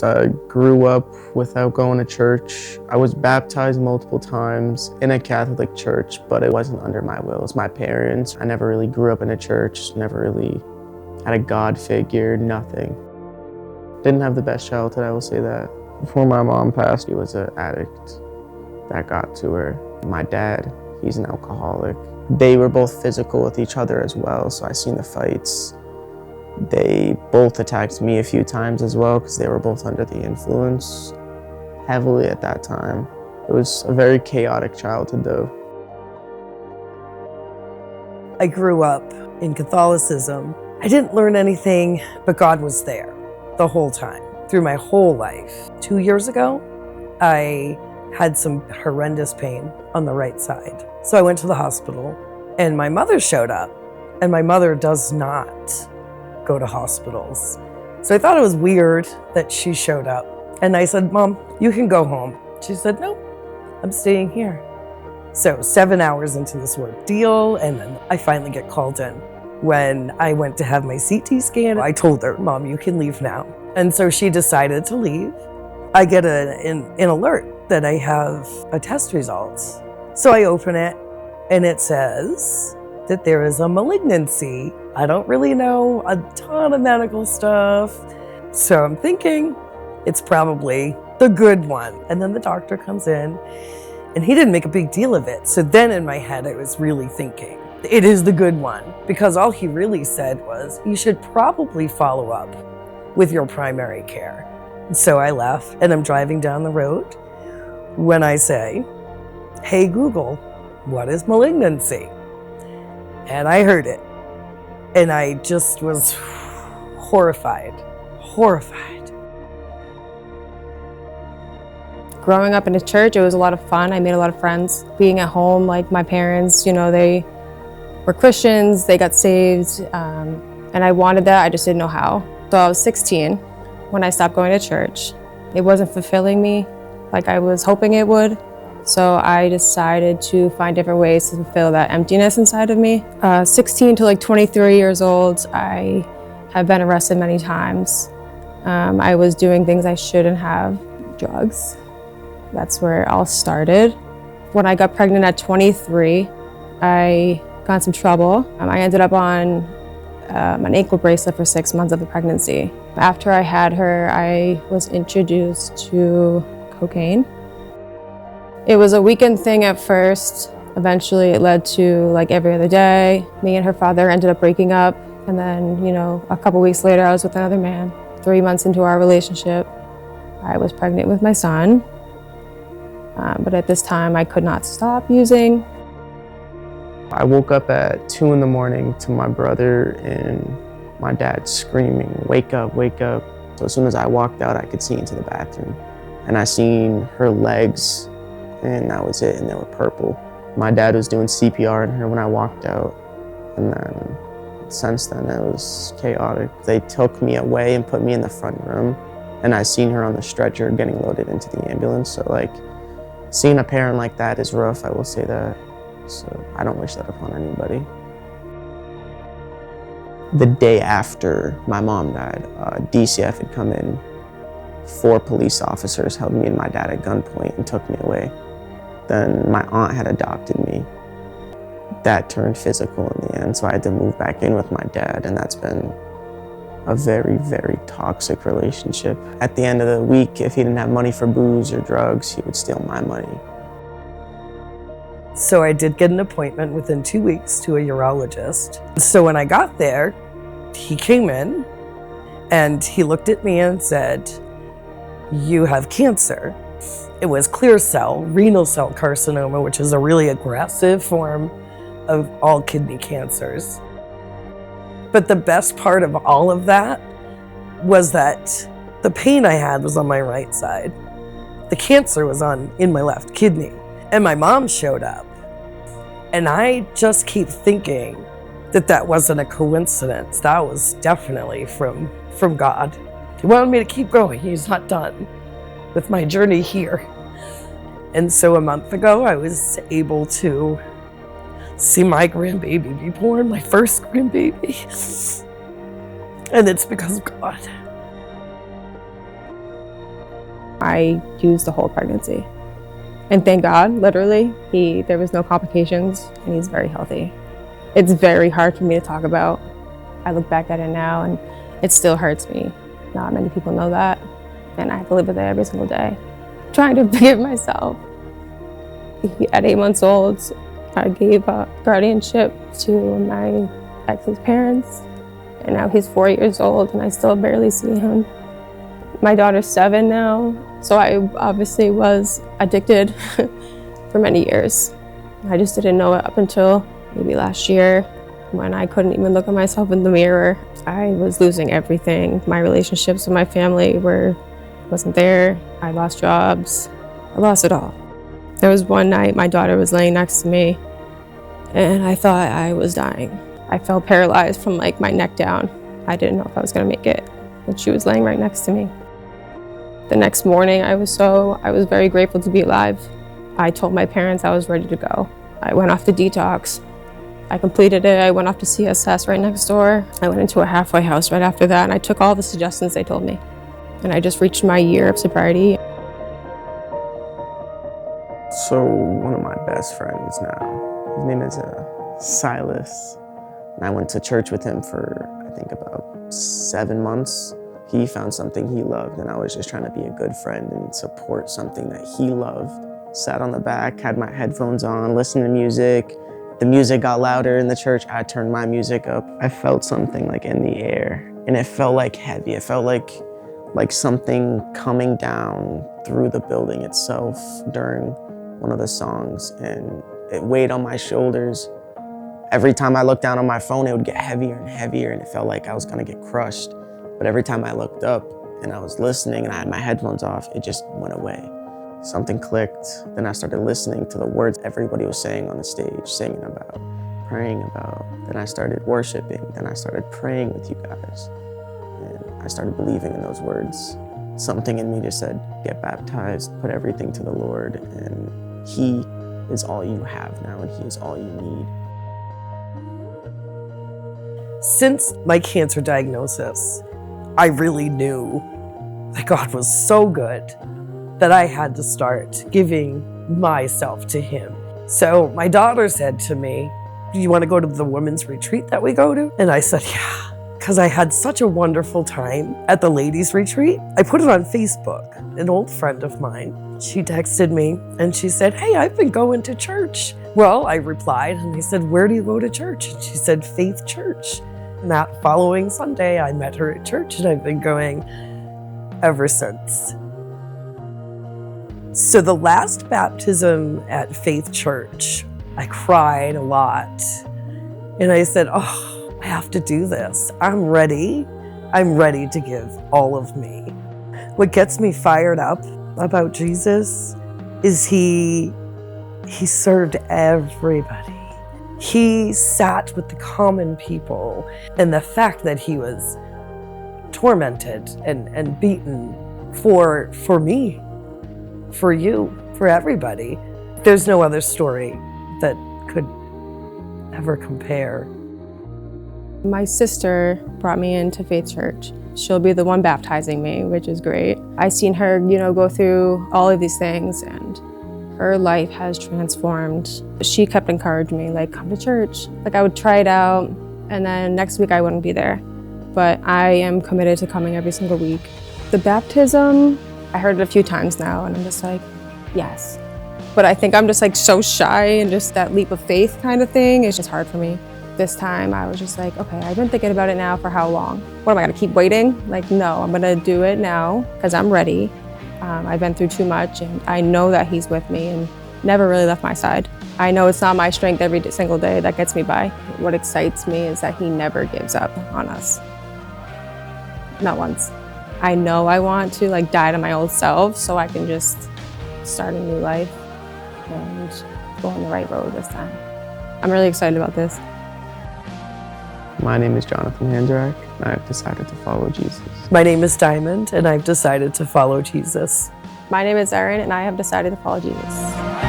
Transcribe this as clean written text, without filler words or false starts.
I grew up without going to church. I was baptized multiple times in a Catholic church, but it wasn't under my will. It was my parents. I never really grew up in a church, never really had a God figure, nothing. Didn't have the best childhood, I will say that. Before my mom passed, he was an addict that got to her. My dad, he's an alcoholic. They were both physical with each other as well, so I seen the fights. They both attacked me a few times as well because they were both under the influence heavily at that time. It was a very chaotic childhood though. I grew up in Catholicism. I didn't learn anything, but God was there the whole time, through my whole life. 2 years ago, I had some horrendous pain on the right side. So I went to the hospital and my mother showed up, and my mother does not go to hospitals. So I thought it was weird that she showed up. And I said, "Mom, you can go home." She said, "No, I'm staying here." So 7 hours into this ordeal, and then I finally get called in. When I went to have my CT scan, I told her, "Mom, you can leave now." And so she decided to leave. I get an alert that I have a test result. So I open it, and it says that there is a malignancy. I don't really know a ton of medical stuff, so I'm thinking it's probably the good one. And then the doctor comes in, and he didn't make a big deal of it. So then in my head, I was really thinking, it is the good one, because all he really said was, you should probably follow up with your primary care. So I left, and I'm driving down the road when I say, "Hey Google, what is malignancy?" And I heard it, and I just was horrified. Growing up in a church, it was a lot of fun. I made a lot of friends. Being at home, like my parents, they were Christians, they got saved, and I wanted that, I just didn't know how. So I was 16 when I stopped going to church. It wasn't fulfilling me like I was hoping it would. So I decided to find different ways to fulfill that emptiness inside of me. 16 to like 23 years old, I have been arrested many times. I was doing things I shouldn't have, drugs. That's where it all started. When I got pregnant at 23, I got in some trouble. I ended up on an ankle bracelet for 6 months of the pregnancy. After I had her, I was introduced to cocaine. It was a weekend thing at first. Eventually it led to like every other day. Me and her father ended up breaking up. And then, a couple weeks later, I was with another man. 3 months into our relationship, I was pregnant with my son. But at this time, I could not stop using. I woke up at 2 in the morning to my brother and my dad screaming, "Wake up, wake up." So as soon as I walked out, I could see into the bathroom. And I seen her legs, and that was it, and they were purple. My dad was doing CPR on her when I walked out, and then since then it was chaotic. They took me away and put me in the front room, and I seen her on the stretcher getting loaded into the ambulance. So seeing a parent like that is rough, I will say that. So I don't wish that upon anybody. The day after my mom died, DCF had come in. 4 police officers held me and my dad at gunpoint and took me away. Then my aunt had adopted me. That turned physical in the end, so I had to move back in with my dad, and that's been a very, very toxic relationship. At the end of the week, if he didn't have money for booze or drugs, he would steal my money. So I did get an appointment within 2 weeks to a urologist. So when I got there, he came in and he looked at me and said, "You have cancer." It was clear cell renal cell carcinoma, which is a really aggressive form of all kidney cancers. But the best part of all of that was that the pain I had was on my right side. The cancer was in my left kidney. And my mom showed up. And I just keep thinking that wasn't a coincidence. That was definitely from God. He wanted me to keep going. He's not done with my journey here. And so a month ago, I was able to see my grandbaby be born, my first grandbaby. And it's because of God. I used the whole pregnancy. And thank God, literally, there was no complications and he's very healthy. It's very hard for me to talk about. I look back at it now and it still hurts me. Not many people know that. And I have to live with it every single day. Trying to forgive myself. At 8 months old, I gave up guardianship to my ex's parents. And now he's 4 years old and I still barely see him. My daughter's 7 now, so I obviously was addicted for many years. I just didn't know it up until maybe last year when I couldn't even look at myself in the mirror. I was losing everything. My relationships with my family wasn't there. I lost jobs. I lost it all. There was one night my daughter was laying next to me and I thought I was dying. I felt paralyzed from like my neck down. I didn't know if I was gonna make it. And she was laying right next to me. The next morning, I was very grateful to be alive. I told my parents I was ready to go. I went off the detox. I completed it. I went off to CSS right next door. I went into a halfway house right after that, and I took all the suggestions they told me. And I just reached my year of sobriety. So one of my best friends now, his name is Silas. And I went to church with him for, I think, about 7 months. He found something he loved, and I was just trying to be a good friend and support something that he loved. Sat on the back, had my headphones on, listened to music. The music got louder in the church. I turned my music up. I felt something like in the air, and it felt like heavy. It felt like something coming down through the building itself during one of the songs, and it weighed on my shoulders. Every time I looked down on my phone, it would get heavier and heavier, and it felt like I was gonna get crushed. But every time I looked up and I was listening and I had my headphones off, it just went away. Something clicked. Then I started listening to the words everybody was saying on the stage, singing about, praying about. Then I started worshiping. Then I started praying with you guys. And I started believing in those words. Something in me just said, get baptized, put everything to the Lord, and He is all you have now, and He is all you need. Since my cancer diagnosis, I really knew that God was so good that I had to start giving myself to Him. So my daughter said to me, do you want to go to the women's retreat that we go to? And I said, yeah, because I had such a wonderful time at the ladies' retreat. I put it on Facebook. An old friend of mine, she texted me and she said, hey, I've been going to church. Well, I replied and I said, where do you go to church? And she said, Faith Church. And that following Sunday, I met her at church and I've been going ever since. So the last baptism at Faith Church, I cried a lot. And I said, oh, I have to do this. I'm ready. I'm ready to give all of me. What gets me fired up about Jesus is he served everybody. He sat with the common people, and the fact that he was tormented and beaten for me, for you, for everybody. There's no other story that could ever compare. My sister brought me into Faith Church. She'll be the one baptizing me, which is great. I've seen her, go through all of these things, and her life has transformed. She kept encouraging me, like, come to church. Like, I would try it out, and then next week I wouldn't be there. But I am committed to coming every single week. The baptism, I heard it a few times now, and I'm just like, yes. But I think I'm just like so shy, and just that leap of faith kind of thing is just hard for me. This time I was just like, okay, I've been thinking about it now for how long? What am I gonna keep waiting? Like, no, I'm gonna do it now because I'm ready. I've been through too much, and I know that He's with me and never really left my side. I know it's not my strength every single day that gets me by. What excites me is that He never gives up on us. Not once. I know I want to die to my old self so I can just start a new life and go on the right road this time. I'm really excited about this. My name is Jonathan Handrak, and I've decided to follow Jesus. My name is Diamond, and I've decided to follow Jesus. My name is Erin, and I have decided to follow Jesus.